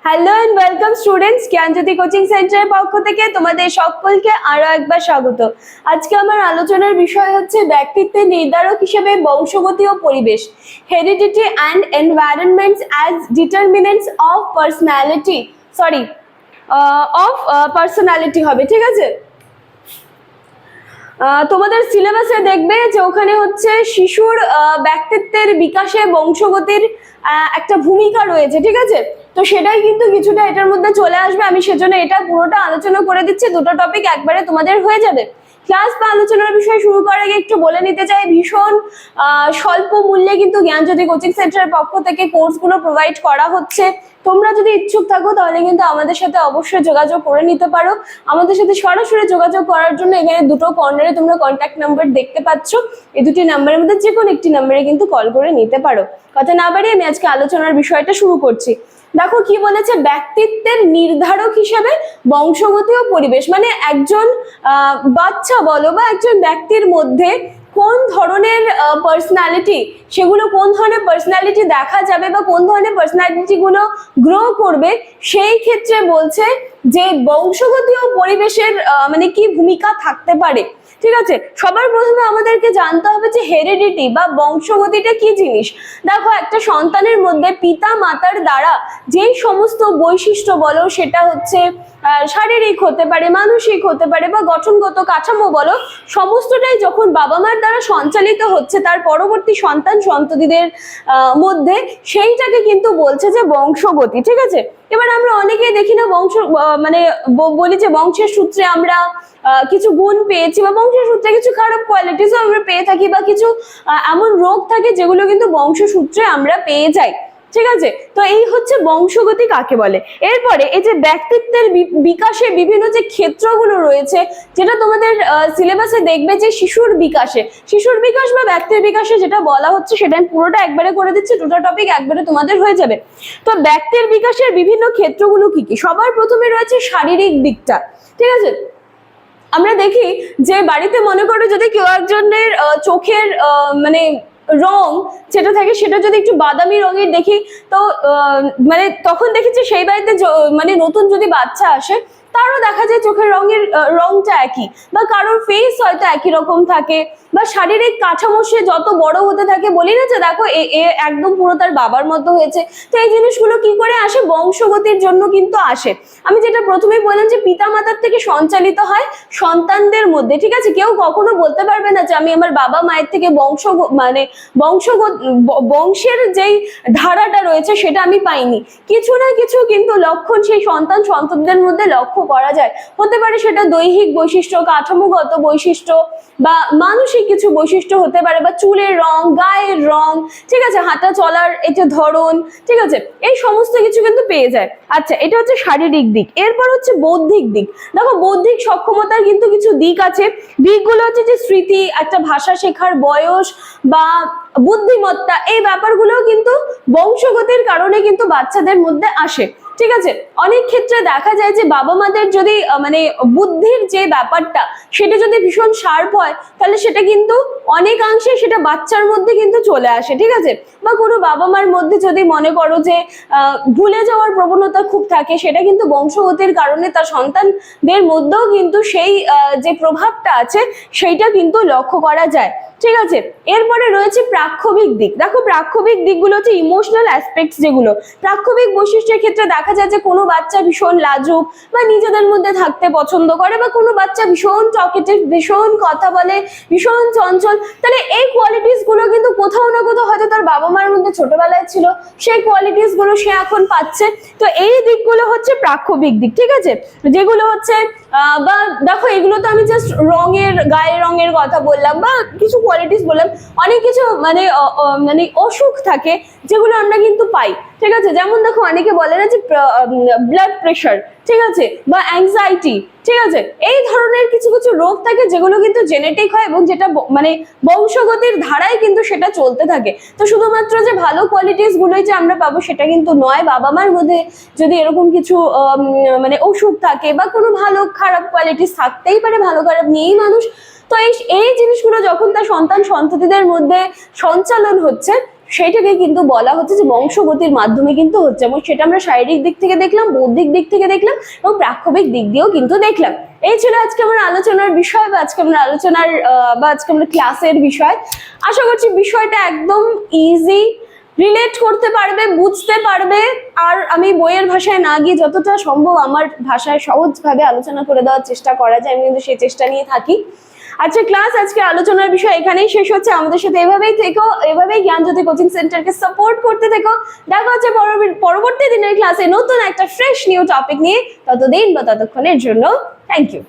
Hello and welcome students, Gyanjyoti coaching সেন্টারের পক্ষ থেকে তোমাদের সকলকে আরো একবার স্বাগত। আজকে আমার আলোচনার বিষয় হচ্ছে ব্যক্তিত্বের নির্ধারক হিসেবে বংশগতি ও পরিবেশ, heredity and environments as determinants of personality হবে, ঠিক আছে। তোমাদের সিলেবাসে দেখবে যে ওখানে হচ্ছে শিশুর ব্যক্তিত্বের বিকাশে বংশগতির একটা ভূমিকা রয়েছে, ঠিক আছে। তো সেটাই কিন্তু কিছুটা এটার মধ্যে চলে আসবে, আমি সেজন্য এটা পুরোটা আলোচনা করে দিচ্ছি, দুটো টপিক একবারে তোমাদের হয়ে যাবে। ক্লাস বা আলোচনার বিষয় শুরু করার আগে একটু বলে নিতে চাই, ভীষণ স্বল্প মূল্যে কিন্তু জ্ঞানজ্যোতি কোচিং সেন্টারের পক্ষ থেকে কোর্সগুলো প্রোভাইড করা হচ্ছে। তোমরা যদি ইচ্ছুক থাকো তাহলে কিন্তু আমাদের সাথে অবশ্যই যোগাযোগ করে নিতে পারো। আমাদের সাথে সরাসরি যোগাযোগ করার জন্য এখানে দুটো কর্নারে তোমরা কন্ট্যাক্ট নাম্বার দেখতে পাচ্ছ, এই দুটি নাম্বারের মধ্যে যে কোনো একটি নাম্বারে কিন্তু কল করে নিতে পারো। কথা না বাড়িয়ে আমি আজকে আলোচনার বিষয়টা শুরু করছি। দেখো কি বলেছে, ব্যক্তিত্বের নির্ধারক হিসেবে বংশগতি ও পরিবেশ, মানে একজন বাচ্চা বলো বা একজন ব্যক্তির মধ্যে কোন ধরনের পার্সোনালিটি, সেগুলো কোন ধরনের পার্সোনালিটি দেখা যাবে বা কোন ধরনের পার্সোনালিটি গুলো গ্রো করবে, সেই ক্ষেত্রে বলছে যে বংশগতি ও পরিবেশের মানে কি ভূমিকা থাকতে পারে, ঠিক আছে। সবার প্রথমে আমাদেরকে জানতে হবে যে হেরিডিটি বা বংশগতিটা কি জিনিস। দেখো, একটা সন্তানের মধ্যে পিতা মাতার দ্বারা যেই সমস্ত বৈশিষ্ট্য বলো, সেটা হচ্ছে শারীরিক হতে পারে, মানসিক হতে পারে বা গঠনগত কাঠামো বলো, সমস্তটাই যখন বাবা মার দ্বারা সঞ্চালিত হচ্ছে তার পরবর্তী সন্তান সন্ততিদের মধ্যে, সেইটাকে কিন্তু বলছে যে বংশগতি, ঠিক আছে। এবার আমরা অনেকেই দেখি না বংশ মানে বলি যে বংশের সূত্রে আমরা কিছু গুণ পেয়েছি বা বংশের সূত্রে কিছু খারাপ কোয়ালিটিসও আমরা পেয়ে থাকি বা কিছু এমন রোগ থাকে যেগুলো কিন্তু বংশসূত্রে আমরা পেয়ে যাই, ঠিক আছে। তো এই হচ্ছে বংশগতি কাকে বলে। এরপরে এই যে ব্যক্তিত্বের বিকাশে বিভিন্ন যে ক্ষেত্রগুলো রয়েছে, যেটা তোমাদের সিলেবাসে দেখবে যে শিশুর বিকাশ বা ব্যক্তির বিকাশে যেটা বলা হচ্ছে, সেটা আমি পুরোটা একবারে করে দিচ্ছি, দুটো টপিক একবারে তোমাদের হয়ে যাবে। তো ব্যক্তির বিকাশের বিভিন্ন ক্ষেত্রগুলো কি কি, সবার প্রথমে রয়েছে শারীরিক দিকটা, ঠিক আছে। আমরা দেখি যে বাড়িতে মনে করো যদি কেউ একজনের চোখের মানে রং যেটা থাকে সেটা যদি একটু বাদামি রঙের দেখি, তো মানে তখন দেখেছি সেই বাড়িতে মানে নতুন যদি বাচ্চা আসে তারও দেখা যায় চোখের রংটা একই, বা কারোর ফেস হয়তো একই রকম থাকে, বা শারীরিক কাঠামো সে যত বড় হতে থাকে বলি না যে দেখো এ একদম পুরো তার বাবার মতো হয়েছে। তো এই জিনিসগুলো কি করে আসে, বংশগতির জন্য কিন্তু আসে। আমি যেটা প্রথমেই বললাম যে পিতা মাতার থেকে সঞ্চালিত হয় সন্তানদের মধ্যে, ঠিক আছে। কেউ কখনো বলতে পারবে না যে আমি আমার বাবা মায়ের থেকে বংশের যেই ধারাটা রয়েছে সেটা আমি পাইনি। কিছু না কিছু কিন্তু লক্ষণ সেই সন্তান সন্ততিদের মধ্যে লক্ষ্য করা যায়, হতে পারে সেটা দৈহিক বৈশিষ্ট্য, কাঠামোগত বৈশিষ্ট্য বা মানসিক কিছু বৈশিষ্ট্য হতে পারে, বা চুলের রং, গায়ের রং, ঠিক আছে, হাঁটা চলার এটা ধরন, ঠিক আছে, এই সমস্ত কিছু কিন্তু পেয়ে যায়। আচ্ছা, এটা হচ্ছে শারীরিক দিক। এরপর হচ্ছে বৌদ্ধিক দিক। দেখো, বৌদ্ধিক সক্ষমতার কিন্তু কিছু দিক আছে। দিকগুলো হচ্ছে যে স্মৃতি, একটা ভাষা শেখার বয়স বা বুদ্ধিমত্তা, এই ব্যাপারগুলোও কিন্তু বংশগতির কারণে কিন্তু বাচ্চাদের মধ্যে আসে, ঠিক আছে। অনেক ক্ষেত্রে দেখা যায় যে বাবা মাদের যদি মানে বুদ্ধির যে ব্যাপারটা সেটা যদি ভীষণ শার্প হয়, তাহলে সেটা কিন্তু অনেকাংশে সেটা বাচ্চার মধ্যে কিন্তু চলে আসে, ঠিক আছে। বা কোনো বাবা মার মধ্যে যদি মনে করো যে ভুলে যাওয়ার প্রবণতা খুব থাকে, সেটা কিন্তু বংশগতির কারণে তার সন্তানদের মধ্যেও কিন্তু সেই যে প্রভাবটা আছে সেইটা কিন্তু লক্ষ্য করা যায়, ঠিক আছে। এরপরে রয়েছে প্রাক্ষবিক দিক। দেখো, প্রাক্ষবিক দিকগুলো হচ্ছে ইমোশনাল অ্যাসপেক্টস, যেগুলো প্রাক্ষবিক বৈশিষ্ট্যের ক্ষেত্রে দেখা যায় যে কোনো বাচ্চা ভীষণ লাজুক বা নিজেদের মধ্যে থাকতে পছন্দ করে, বা কোনো বাচ্চা ভীষণ টকেটিভ, ভীষণ কথা বলে, ভীষণ চঞ্চল, তাহলে এই কোয়ালিটিস গুলো কিন্তু কোথাও না কোথাও হয়তো তার বাবা মার মধ্যে ছোটবেলায় ছিল, সেই কোয়ালিটিস গুলো সে এখন পাচ্ছে। তো এই দিকগুলো হচ্ছে প্রাক্ষবিক দিক, ঠিক আছে, যেগুলো হচ্ছে বা দেখো এগুলো তো আমি জাস্ট গায়ের রঙের কথা বললাম বা কিছু কোয়ালিটিস বললাম, অনেক কিছু মানে মানে অসুখ থাকে যেগুলো আমরা কিন্তু পাই, ঠিক আছে। যেমন দেখো, অনেকে বলে না যে ব্লাড প্রেশার, ঠিক আছে, বা অ্যাংজাইটি, ঠিক আছে, এই ধরনের কিছু কিছু রোগ থাকে যেগুলো কিন্তু জেনেটিক হয় এবং যেটা মানে বংশগতির ধারায় কিন্তু সেটা চলতে থাকে। তো শুধুমাত্র যে ভালো কোয়ালিটিস গুলোই যে আমরা পাবো সেটা কিন্তু নয়, বাবা মার মধ্যে যদি এরকম কিছু মানে অসুখ থাকে বা কোনো ভালো খারাপ কোয়ালিটিস থাকতেই পারে, ভালো খারাপ নিয়েই মানুষ। তো এই জিনিসগুলো যখন তার সন্তান সন্ততিদের মধ্যে সঞ্চালন হচ্ছে, সেইটাকে কিন্তু বলা হচ্ছে যে বংশগতির মাধ্যমে কিন্তু হচ্ছে, এবং সেটা আমরা শারীরিক দিক থেকে দেখলাম, বৌদ্ধিক দিক থেকে দেখলাম, এবং প্রাক্ষবিক দিক দিয়েও কিন্তু দেখলাম। এই ছিল আজকে আমার আলোচনার বিষয়, বা আজকে আমরা আলোচনার বা আজকে আমরা ক্লাসের বিষয়। আশা করছি বিষয়টা একদম ইজি, রিলেট করতে পারবে, বুঝতে পারবে। আর আমি বইয়ের ভাষায় না গিয়ে যতটা সম্ভব আমার ভাষায় সহজভাবে আলোচনা করে দেওয়ার চেষ্টা করা যায়, আমি কিন্তু সেই চেষ্টা নিয়ে থাকি। আচ্ছা ক্লাস, আজকে আলোচনার বিষয় এখানেই শেষ হচ্ছে। আমাদের সাথে এভাবেই থেকো, এভাবেই জ্ঞানজ্যোতি কোচিং সেন্টারকে সাপোর্ট করতে থেকো। দেখা হচ্ছে পরবর্তী দিনের ক্লাসে নতুন একটা ফ্রেশ নিউ টপিক নিয়ে। ততদিন বা ততক্ষণের জন্য থ্যাংক ইউ।